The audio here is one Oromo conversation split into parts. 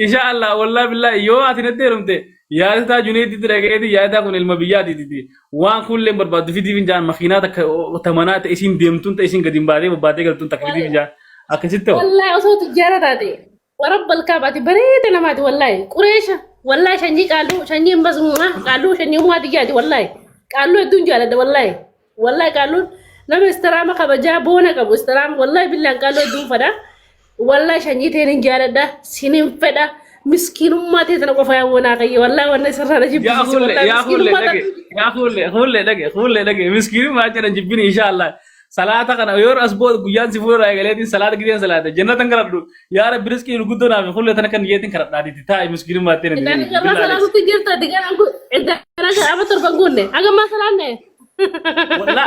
إن شاء الله والله بالله يو أتندرهم تي يا تا جنيد ترى يا تا كون المبيات دي وان كل برباد في دي فينجان مخينات تمنات إيشين ديمتون تيشين قديم بعدين وبعدين قلتون تكفيدي فينجان أكنتو والله أصوت الجارة هذه ورب الكعبة بريد أنا ما والله قريشة والله شنجي شنجي بس قالوا شنجي ما تجادي والله قالوا الدنيا ده والله قالوا لما استرام خبجا بونا كبو استرام والله بالله قالوا الدون فدا والله شنجي تين جارة ده سنين فدا مسكين ما تيتنا وفيا ونا كي والله وانا سر رجيب يا خول لك مسكين ما جرى جبني إن شاء الله صلاة كنا يور أسبوع جيان سفور راي قليل صلاة كذي صلاة جنة تنكر يا رب برزقي نقدر نعمل خول لتنا كان يتين كرت نادي تاي مسكين ما تين إذا كلا صلاة تجير تدقان أنكو إذا كلا أبى تربعونه أجا ما صلاة نه لا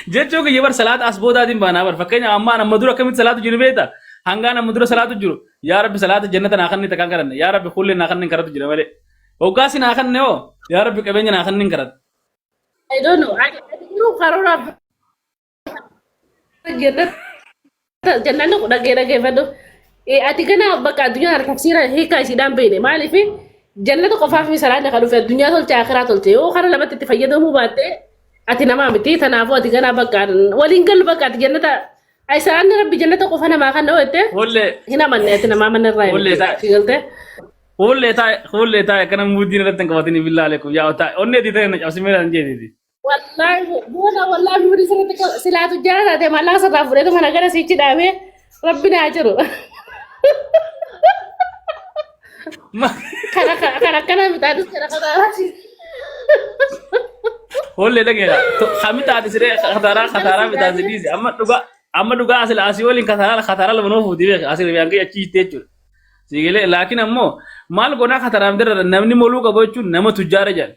جتشوك يبر صلاة أسبوع دادين بانا بر فكين أما أنا مدرو كميت صلاة جنبيتا هنگانا مدرو صلاة جرو يا رب صلاة جنة ناخن تكان كرن يا رب خول ناخن كرت جنة ماله وقاسي ناخن نهو يا رب كبين ناخن كرت I don't know. I don't karena jangan lu udah kira-kira itu. Ati kana baka dunia harus tafsiran hika sidam bene. Malifi jangan tuh kafaf misalnya kalau di dunia tuh akhirat tuh. Oh karena lama titipayya mu bate. Ati nama miti tanafu ati kana baka walinggal baka ati jangan tuh. Aisyah rabbi jangan tuh kafana makan no ete. Hina mana ati nama mana rai. Holle ta kana mudin ratan kawatin billah alaikum ya ta onne dite na asimira anje didi. والله والله بيقولي سلعة الجارة ده ما لا صرف ولا ما نقدر سيجي دامي ربنا أجره كنا بتعرف كنا holle lagi ya kami tadi sire khatara bitazidi amma duga asal asiwalin khatara la banofu dibe asal yang ke achi techu sigele lakin ammo mal gona khatara amder namni molu ka gochu nama tujare jan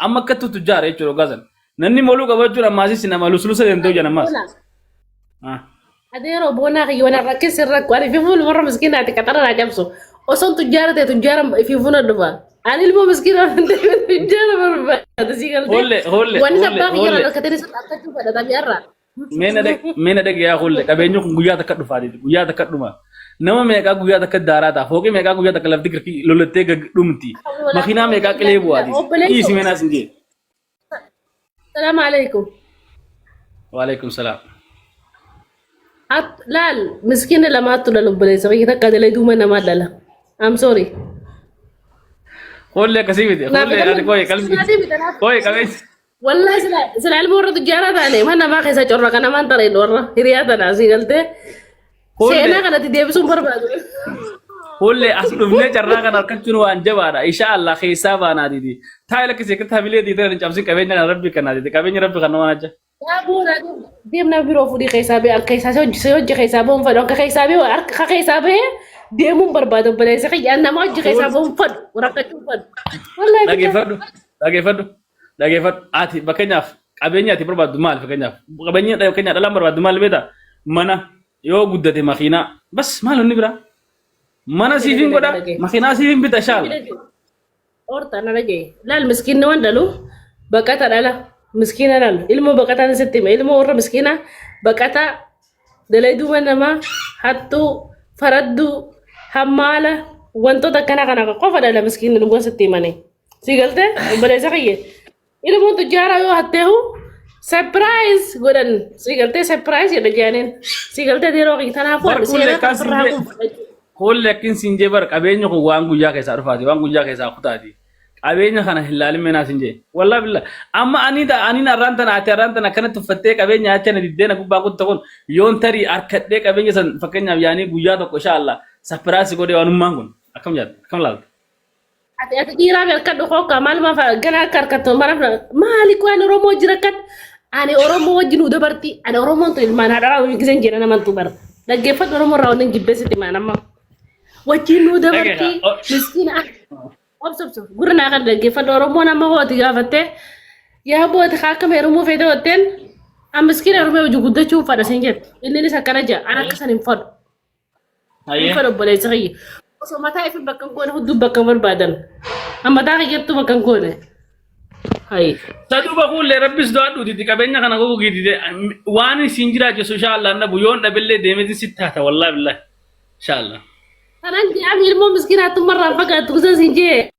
amma katu tujare churo gazan nanni molu ka gochu amasi sinama lusulusa dento jan amas adero bona ki wana rakis sirrak wali fi ful marra miskina tikatara na jamso oson tujare fi funa duba ani ilmo miskina tujare marba tasigal holle wani sabba ki yana katene sabta tuba da tabiarra mena deg ya holle kabenyu guya ta kaddu fadi guya ta kadduma nama meka guya ta kadara ta foke meka guya ta kalaf dikir ki lolotte ga dumti makina meka klebu adi isi mena sinje السلام عليكم وعليكم السلام لا مسكين لما تطلع لبلي صغيرة كذا لا يدوم أنا ما لا I'm sorry قول لك كسيبتي قول لك هذا كوي كلمة كوي كلمة والله سلا المورد الجارة ثاني ما أنا ما خيسة جرّا كنا ما نطلع الورّا هريات أنا سيقلت سينا كنا تدي بسون برباد قول لي أصل من جرّا كنا كتشنو عن جوارا إن شاء الله خيسة أنا دي تاي لك سكت هميلة دي ترى نجامسين كبيرنا ربي كنا دي كبيرنا ربي كنا وانا جا يا بورا ديم نبيرو فودي خيسابي الخيسابي سيوج خيسابهم فدون خيسابي وأرك خيسابي ديمون بربادو بلاي سخي أنا ما أجي خيسابهم فد وركتو فد والله lagi fad ati bakanya kabenya ati بربادو مال fakanya kabenya kanya dalam بربادو مال beda mana yo guddate makina bas malo ni bra mana sifin goda makina sifin bita shal orta na lagi la المسكين وندلو بكاتا لا مسكينة لا ilmu bakata نستي ما ilmu orang miskina bakata dalai dua nama hatu faradu hamala wanto takana kana kofa dalam miskina nunggu seti mana sigalte boleh sakit ilmu tujara yo hatehu surprise godan sigalte surprise ya dajanin sigalte diro kita na apa kulle kin sinje bar kabenya ko wangu ya kai sarfati wangu ya kai sa khutadi kabenya kana hilal mena sinje wallahi billah amma anina rantana kana tufatte kabenya achana didena ku bagu takon yon tari arkadde kabenya san fakanya yani guya to insha Allah surprise gode wanu mangun akam jad kam lal ati kira ber kaddo ko kamal ma fa gana karkato maraf malik wani romo jirakat ani oromo wajinu do barti ani oromo to ilmana dara wi gisen jena man tubar dagge fat oromo raw nan jibbe siti manam wajinu do barti miskina obsop gurna kan dagge fat oromo na ma woti gafate ya bot khakam oromo fedo ten am miskina oromo jugude chu fada sinjet inni sakaraja ana kasanin fad ayi fado boleh sagi so mata ifin bakkan kone hudu bakkan barbadan amma da kake to bakkan kone hay sadu ba kulle rabbis do adu di kabenya kana go gidi de wani sinjira je social Allah nabu yon da belle de mezi sitta ta wallahi billahi شاء الله. أنا عندي عمي المهم مسكينة مرة فقط وزوجي جي.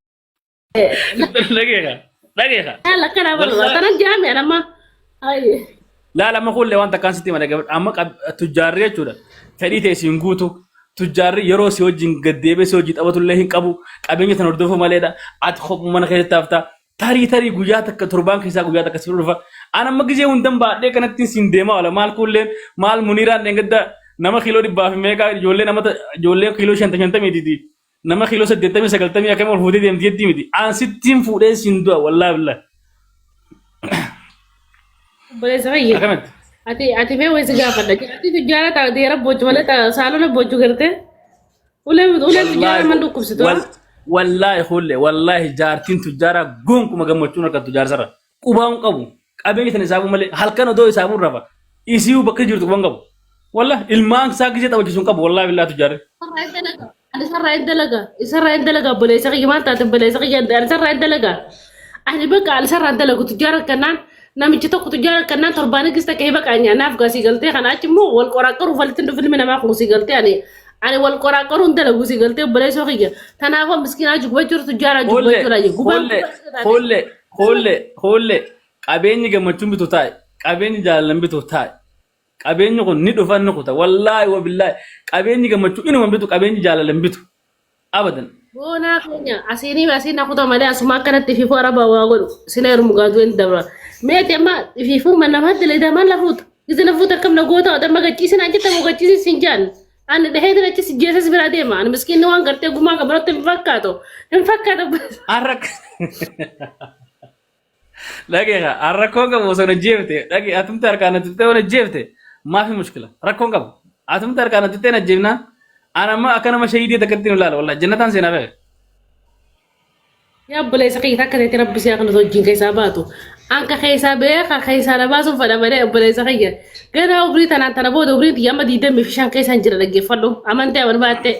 دقيقة دقيقة لا كان مرة والله أنا عندي عمي أنا ما أي لا ما اقول لو انت كان ستي ما قبل اما تجاريه جودا فديته سينغوتو تجاري يرو سوجين قديبه سوجي تبت الله قبو قبين تنردفو مالدا ات خب من خير تافتا تاري غوياتك تربان كيسا غوياتك سرفا انا مغزي وندم با دي كنتين سينديما ولا مال كولين مال منيرا نغدا نما كيلو دي باف ميغا جولي نما جولي كيلو شنت شنت ميدي نما كيلو سدتمي سغلتمي كم فودي ديم دي ميدي ان ستين فودي سيندو والله بالله بس هي أكمل. أتي في ويس جافة أتي تجارة تعدي رب بوج ولا سالونا بوجو करते ولا تجارة من دوكم ستوا والله خله والله جارتين تجارة قوم كم جمعتونا كتجار سرا كوباون كابو أبين ثاني سابو ملي هالكنا دو سابو رفا يسيو بكر جرت كوبان كابو والله المانك ساكي جت أوجي سونكابو والله بالله تجارة أنا سر عند لقى بلي سقي ما تات بلي سقي أنا سر عند لقى أنا بقى على سر عند لقى تجارة كنان نامي جتوك تجارة كنان تربانة كيستا كيف بقى أني أنا أفقاسي قلتي أنا أجمو والقراقر فلتين فيلم أنا ما أخلصي قلتي أنا والقراقر أنت لقوسي قلتي بلي سقي تناقوا مسكين أجوك بجور تجارة جوك بجور أجي خله أبيني جمعتون بتوتاي أبيني جالن بتوتاي أبيني كون نيدو فان نقطة والله وبالله أبيني جمعتون إنه من بتو أبيني جالن بتو أبدا بونا كونيا أسيني أخذ مالي أسمع كانت في فورا بواغلو سينير مقادوين دبرا ميت ما في فو من نمد اللي ده ما لفوت إذا لفوت كم نقوته ده ما قتيس أنا جت ما قتيس سنجان أنا ده هيدا نجس جيسس برادي ما أنا مسكين نوان قرتي قوما قبرت مفكاتو بس أرك لكن أركونغ وصلنا جيبته لكن أتم تركنا تتونا جيبته ما في مشكلة ركونغ أتم تركنا تتنا جيبنا أنا ما أكنا ما شيء دي تكتين ولا والله جنة سينا به يا بلي سقي تكتي تربي سياق نزوجين كيساباتو أنك خيسابه خيسارة باسم فدا بلي بلي سقي كذا أبري تنا بود أبري ياما دي دم في شان كيسان جرا لقي فلو أمانته أنا باتة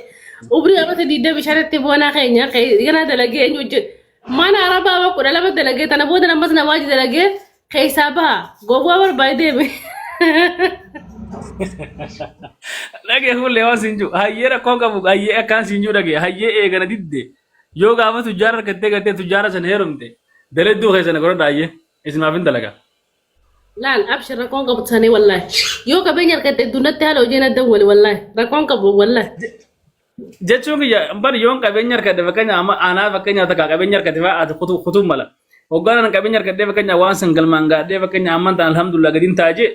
أبري أما دي دم بشارة تبونا خينيا خي كنا دلقي نوج ما أنا أربعة ما كنا لما دلقي تنا بود أنا بس نواجه دلقي خيسابها جوبا بر بايدة لكن هو اللي واسنجو هاي ركونغ أبو هاي أكان سنجو لكن هاي إيه كنا ديد يوغا ما تجارة كتة تجارة سنهرم تي دلدو خيسنا كرو دايه اسمه فين دلقا لا أبشر ركون قبض ثاني والله يو كبين يركض الدنيا تهلو جينا الدول والله ركون قبض والله jechuun ya bar yoon qabeenya harkadhe fakkeenya amma aanaa fakkeenya takka qabeenya harkadhe fa'aa ati kutuu mala hogganaan qabeenya harkadhe fakkeenya waan san galmaan gaadhee fakkeenya amman ta'an alhamdulillah gadiin taajee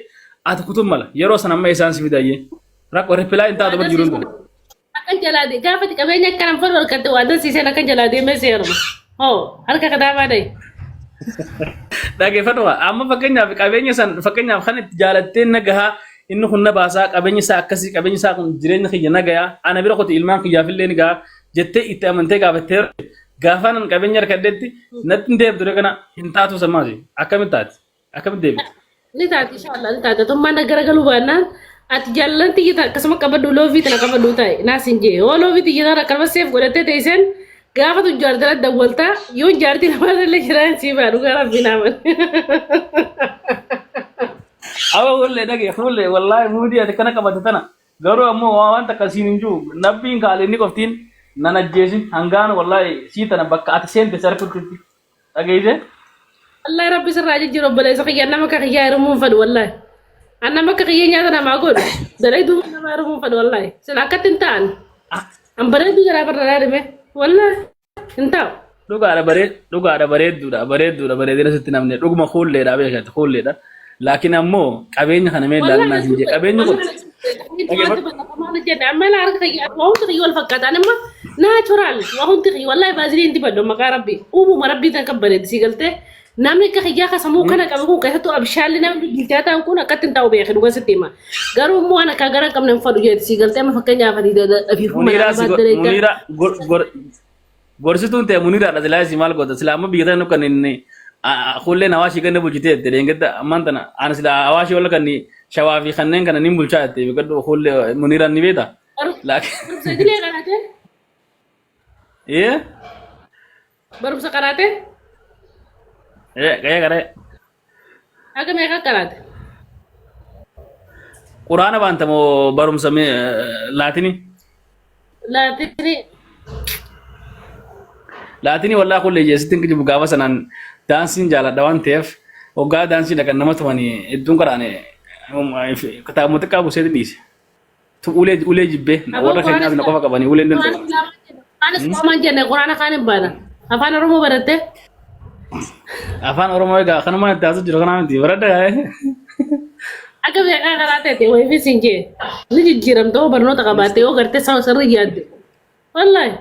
ati kutuu mala yeroo san amma isaan si fidayyee rakko repilaa hin taatu bar jiruun kun akan jalaade gaafati qabeenya akkanaan fadhu harkadhe waadan siiseen akan jalaadee meeseeruma hoo harka kadaamaa dhaye dhaggeeffadhu amma fakkeenyaaf qabeenya san fakkeenyaaf kan itti jaalatteen nagahaa inni kun na baasaa qabeenya isaa akkasii qabeenya isaa kun jireenya kiyya nagayaa ana bira kooti ilmaan kiyyaaf illee nigaa jettee itti amantee gaafattee gaafaan qabeenya harkadheetti natti hin deebdu kana hin taatu samaasi akkamitti taati akkamitti deebi ni taati inshallah ni taati tummaa nagara galuu baannaan ati jaallanti ita akkasuma qabadhu loofii tana qabadhu taa'e naasin jee yoo loofii xiyyata akkasuma seef godhattee teesseen gaafa tu jaartala dawwaltaa yoo jaartii namaatillee jiraan sii baadhu gara binaaman awa wolle dage wolle wallahi mudi ati kana qabata tana garo ammo waan takka sininju nabbiin kaale ni qoftiin nana jeesin hangaan wallahi siitana bakka ati seente sarfutti dhageeyse wallahi rabbi sirraa jijjiiroo baleessa qiyyaa nama ka qiyyaa hirmuun fadhu wallahi annama ka qiyyaa nyaata namaa godhu dalay duuba namaa hirmuun fadhu wallahi sin akkatti hin ta'an an bareedu jaraa barraa dhime wallahi hin ta'u dhugaadha bareedina sitti namne dhuguma kuulleedha beekate kuulleedha laakiin ammoo qabeenya kana mee ilaalnaa sin jee qabeenyi kun أما أنا أركض وهم تغيي والفكات أنا ما ناتشورال وهم تغيي والله بازلين دي بدو مكان ربي أبو مربي تكبر دي سيقلته نامي كخيا خسمو كنا كمكو كهتو أبشال لنا جلتاتا وكنا كتن تاو بيخدو كستيما قالوا مو أنا كجرا كم نفرد جد سيقلته ما فكرني أفادي ده في فم منيرة غورسيتون تي منيرة رجلا سيمال قد سلام بيجتا نو كنني خلّي نواشي كنا بوجته ترينج ده أمانتنا أنا سلا أواشي ولا كني شوافي خنّن كنا نيم بولشة تي بيجتا خلّي منيرة نيبيدا لكن سيدلي كناته إيه baru bisa karate? Kayak Agak mereka karate. Qur'ana banta mo barum sami latini. لا تدري laatini wallaa kulle jeesitin kijibu gaafa sanaan daansiin jaaladha waan ta'eef hoggaa daansii dhaqan nama tumanii hedduun karaane kitaabuma xiqqaa buuseeti dhiise. Tu ulee jibbee warra keenyaaf na qofa qabanii uleen danda'u. anis qomaan jenne quraana kaan hin baana afaan oromoo baratte Afaan Oromoo egaa kanuma taasu jiru kanaa miti baradha akka beekaa karaa ta'e wayii fi sinjee ni jijjiiramtoo barnoota qabaatte yoo gartee sirrii yaadde wallahi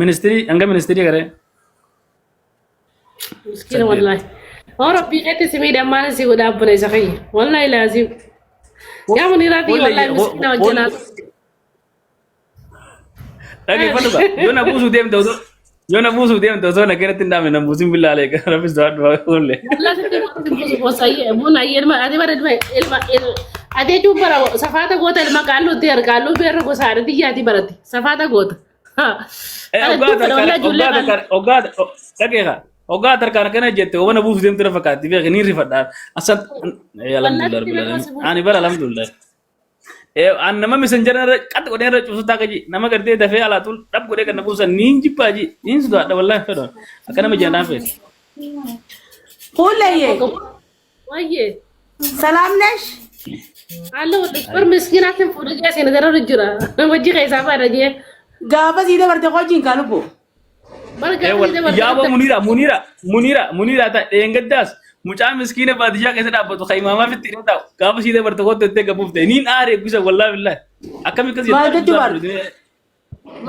ministiri hanga ministiri garee. miskiina wallahi rabbii keetti si miidhamaan si godhaa bula isa kayya wallahi laazim yaa muniraati wallahi miskiina wajjanaa Dhaggeeffadhu gaa yoo na buusuu deemte osoo yoo na buusuu deemte osoo na keessatti hin dhaabne na buusin billaalee rabbis du'aa du'aa oolle. wallahi sitti buusu bosayyee buna ilma ati bara ilma ati jechuun bara safaata goota ilma qaalluutti qaalluu beerra gosa haadhati yaati baratti safaata goota Ogaa tarkaan kana jette waan buusu deemte na fakkaatti beek ni rifadhaa asat alhamdulillah ani bara alhamdulillah. An nama messenger na kat godhe ra cusu ta kaji nama garte da fe ala tul dab godhe kan busan nin jipaji nin su da wallahi fe don akana me jana fe ሁለዬ waye ሰላም ነሽ? allo bar miskinatin fudu jase na daro jura wajji kai safa da je ጋበ ሲደ በርተ ቆጂን ካልቦ ya ba munira ta engaddas mucaa miskiina baadiyyaa keessa dhaabbatu kan imaamaa fitti dhiyoo ta'u gaafa siidee barta kootu itti gabuuf ta'e niin aaree gusa wallaahi billahi akkami akkas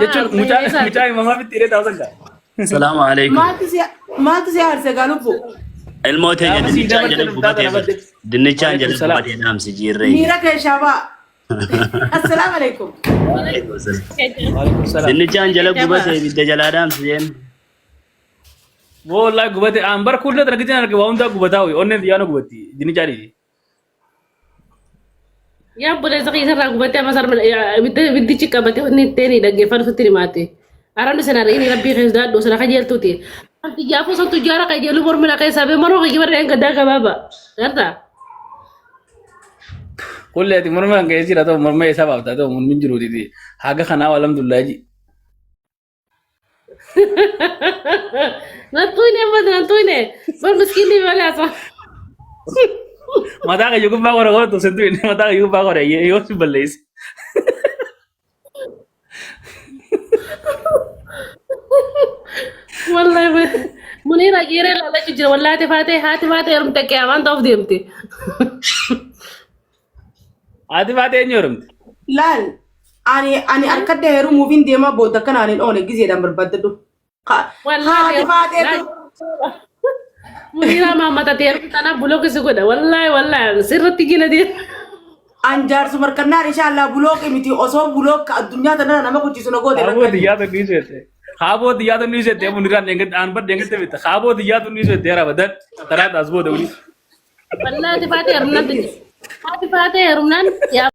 jechuun mucaa imaamaa fitti dhiyoo ta'u sangaa. السلام عليكم. maaltu si aarse gaalubo الموت هي دنيتشان جل بوباتي نام سجيري. miira kee shabaa assalaamu alaykum دنيتشان جل بوباتي بيد جل نام سجين. Wallahi gubate an bar kulle da gidan arke wa unda gubata hoy onne diano gubati dini jari ya bule zaki sarra gubate masar biddi cikka bate ni teni dagge fan futri mate arandu senar ini rabbi khizda do sana khajel tuti anti jafu san tujara kay jelu mor mena kay sabe maro kay gibar en gada baba garta kulle ti morma ngai jira to morma esa babta to mun min juru di haga khana alhamdulillah ji na tuine bar miskini wala sa mata ka yugo ba gora go to sentu ni mata ka yugo ba gora ye yo si balais wallahi munira gire la jira wallahi hati fate rum te ke avan tof demti adi bate nyorum laal ani arkadde heeru muuviin deemaa booda kanaanin oone gizeedhaan barbaadadhu haati faateetu munira mama tateer tana bulok se goda wallahi sirratti gina dia an jaarsu markannaan inshallah bulooqi miti osoo bulooq addunyaa tanana nama guchiisu na goode khabo diya to ni sete khabo diya to ni sete munira nengat an bar nengat te bita khabo diya to ni sete ra badan tarat azbo dawli wallahi fate rumnan ya